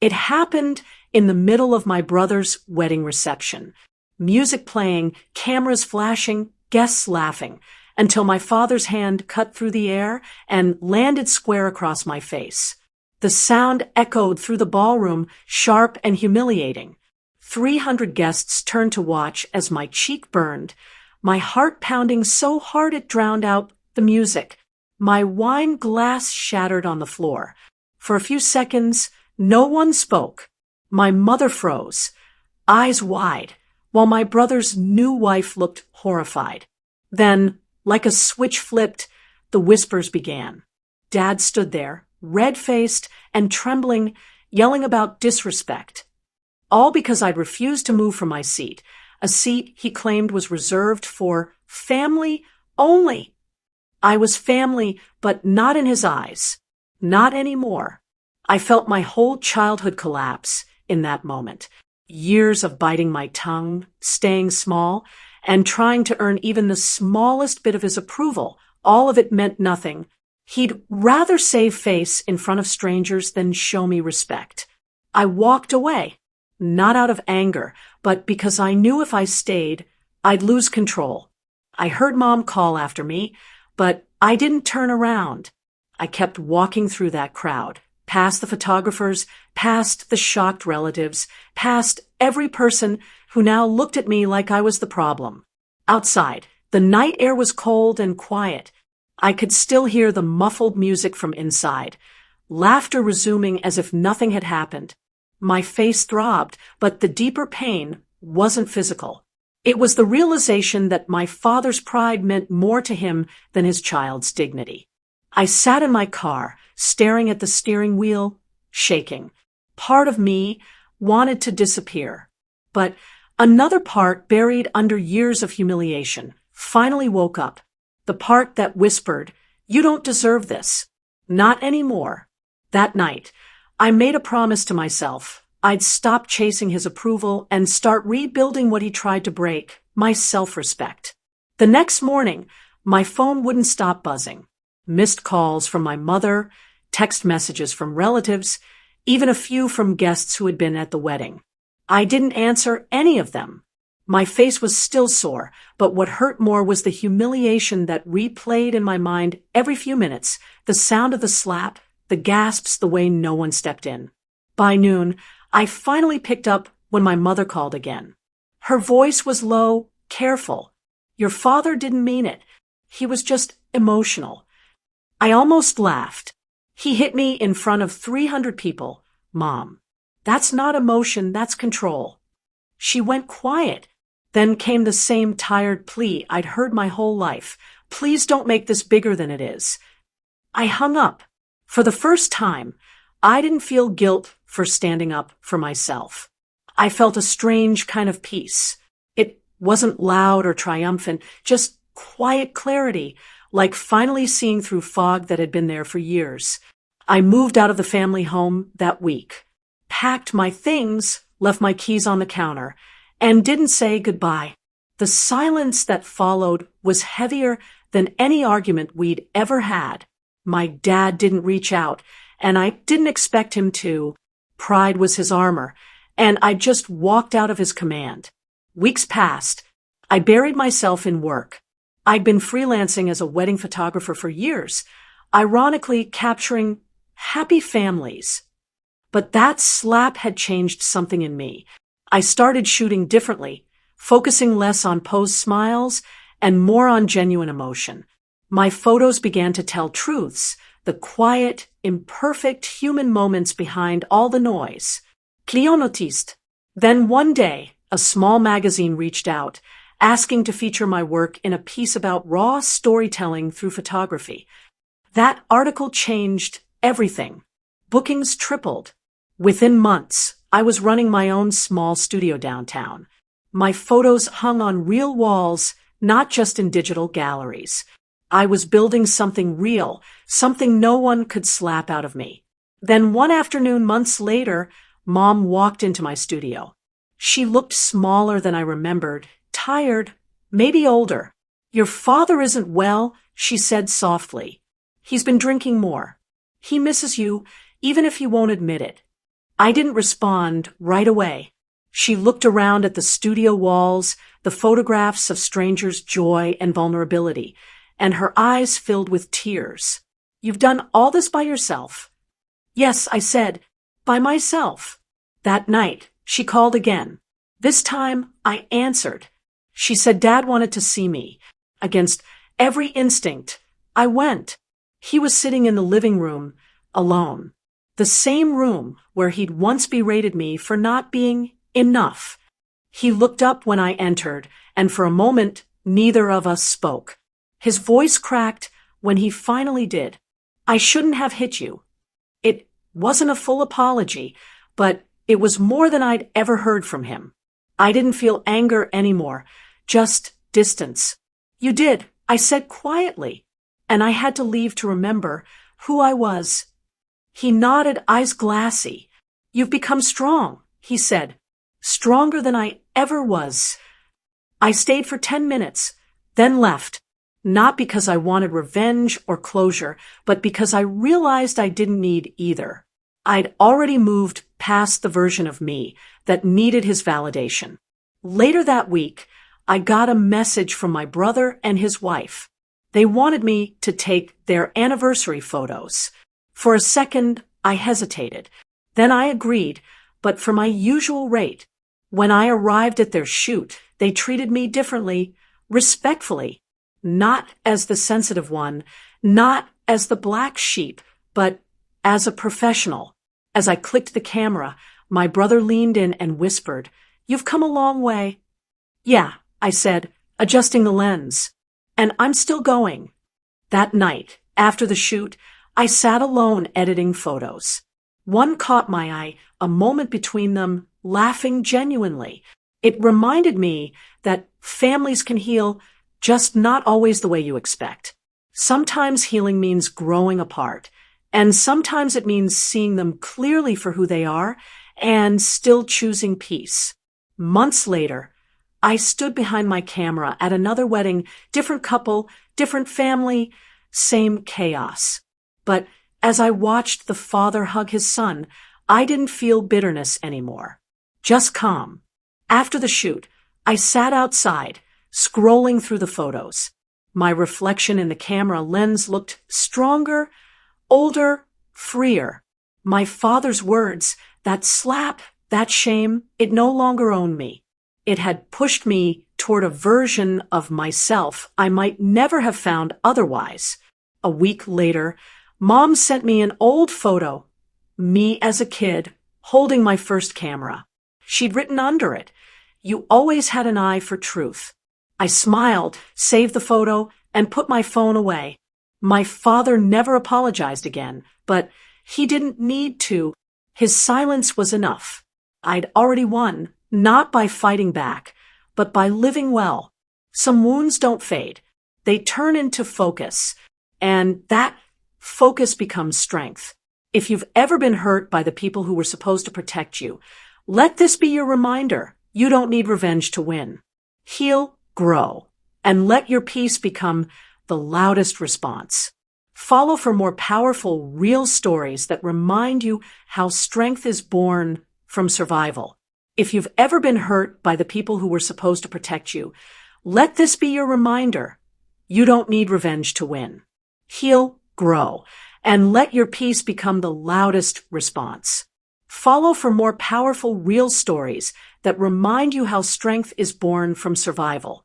It happened in the middle of my brother's wedding reception. Music playing, cameras flashing, guests laughing, until my father's hand cut through the air and landed square across my face. The sound echoed through the ballroom, sharp and humiliating. 300 guests turned to watch as my cheek burned, my heart pounding so hard it drowned out the music. My wine glass shattered on the floor. For a few seconds, no one spoke. My mother froze, eyes wide, while my brother's new wife looked horrified. Then, like a switch flipped, the whispers began. Dad stood there, red-faced and trembling, yelling about disrespect. All because I'd refused to move from my seat, a seat he claimed was reserved for family only. I was family, but not in his eyes. Not anymore. I felt my whole childhood collapse in that moment. Years of biting my tongue, staying small, and trying to earn even the smallest bit of his approval. All of it meant nothing. He'd rather save face in front of strangers than show me respect. I walked away, not out of anger, but because I knew if I stayed, I'd lose control. I heard Mom call after me, but I didn't turn around. I kept walking through that crowd, past the photographers, past the shocked relatives, past every person who now looked at me like I was the problem. Outside, the night air was cold and quiet. I could still hear the muffled music from inside, laughter resuming as if nothing had happened. My face throbbed, but the deeper pain wasn't physical. It was the realization that my father's pride meant more to him than his child's dignity. I sat in my car, staring at the steering wheel, shaking. Part of me wanted to disappear, but another part, buried under years of humiliation, finally woke up. The part that whispered, "You don't deserve this." Not anymore. That night, I made a promise to myself. I'd stop chasing his approval and start rebuilding what he tried to break, my self-respect. The next morning, my phone wouldn't stop buzzing. Missed calls from my mother, text messages from relatives, even a few from guests who had been at the wedding. I didn't answer any of them. My face was still sore, but what hurt more was the humiliation that replayed in my mind every few minutes, the sound of the slap, the gasps, the way no one stepped in. By noon, I finally picked up when my mother called again. Her voice was low, careful. "Your father didn't mean it. He was just emotional." I almost laughed. "He hit me in front of 300 people, Mom. That's not emotion, that's control." She went quiet. Then came the same tired plea I'd heard my whole life. "Please don't make this bigger than it is." I hung up. For the first time, I didn't feel guilt for standing up for myself. I felt a strange kind of peace. It wasn't loud or triumphant, just quiet clarity, like finally seeing through fog that had been there for years. I moved out of the family home that week, packed my things, left my keys on the counter, and didn't say goodbye. The silence that followed was heavier than any argument we'd ever had. My dad didn't reach out, and I didn't expect him to. Pride was his armor, and I just walked out of his command. Weeks passed. I buried myself in work. I'd been freelancing as a wedding photographer for years, ironically capturing happy families. But that slap had changed something in me. I started shooting differently, focusing less on posed smiles and more on genuine emotion. My photos began to tell truths, the quiet, imperfect human moments behind all the noise. Clientiste. Then one day, a small magazine reached out, asking to feature my work in a piece about raw storytelling through photography. That article changed everything. Bookings tripled. Within months, I was running my own small studio downtown. My photos hung on real walls, not just in digital galleries. I was building something real, something no one could slap out of me. Then one afternoon, months later, Mom walked into my studio. She looked smaller than I remembered, tired, maybe older. "Your father isn't well," she said softly. "He's been drinking more. He misses you, even if he won't admit it." I didn't respond right away. She looked around at the studio walls, the photographs of strangers' joy and vulnerability, and her eyes filled with tears. "You've done all this by yourself?" "Yes," I said, "by myself." That night, she called again. This time, I answered. She said Dad wanted to see me. Against every instinct, I went. He was sitting in the living room, alone. The same room where he'd once berated me for not being enough. He looked up when I entered, and for a moment, neither of us spoke. His voice cracked when he finally did. "I shouldn't have hit you." It wasn't a full apology, but it was more than I'd ever heard from him. I didn't feel anger anymore, just distance. "You did," I said quietly, and I had to leave to remember who I was. He nodded, eyes glassy. "You've become strong," he said. "Stronger than I ever was." I stayed for 10 minutes, then left. Not because I wanted revenge or closure, but because I realized I didn't need either. I'd already moved past the version of me that needed his validation. Later that week, I got a message from my brother and his wife. They wanted me to take their anniversary photos. For a second, I hesitated. Then I agreed, but for my usual rate. When I arrived at their shoot, they treated me differently, respectfully. Not as the sensitive one, not as the black sheep, but as a professional. As I clicked the camera, my brother leaned in and whispered, "You've come a long way." "Yeah," I said, adjusting the lens. "And I'm still going." That night, after the shoot, I sat alone editing photos. One caught my eye, a moment between them, laughing genuinely. It reminded me that families can heal, just not always the way you expect. Sometimes healing means growing apart, and sometimes it means seeing them clearly for who they are and still choosing peace. Months later, I stood behind my camera at another wedding, different couple, different family, same chaos. But as I watched the father hug his son, I didn't feel bitterness anymore, just calm. After the shoot, I sat outside, scrolling through the photos. My reflection in the camera lens looked stronger, older, freer. My father's words, that slap, that shame, it no longer owned me. It had pushed me toward a version of myself I might never have found otherwise. A week later, Mom sent me an old photo, me as a kid, holding my first camera. She'd written under it, "You always had an eye for truth." I smiled, saved the photo, and put my phone away. My father never apologized again, but he didn't need to. His silence was enough. I'd already won, not by fighting back, but by living well. Some wounds don't fade. They turn into focus, and that focus becomes strength. If you've ever been hurt by the people who were supposed to protect you, let this be your reminder. You don't need revenge to win. Heal, grow, and let your peace become the loudest response. Follow for more powerful, real stories that remind you how strength is born from survival. If you've ever been hurt by the people who were supposed to protect you, let this be your reminder. You don't need revenge to win. Heal, grow, and let your peace become the loudest response. Follow for more powerful, real stories that remind you how strength is born from survival.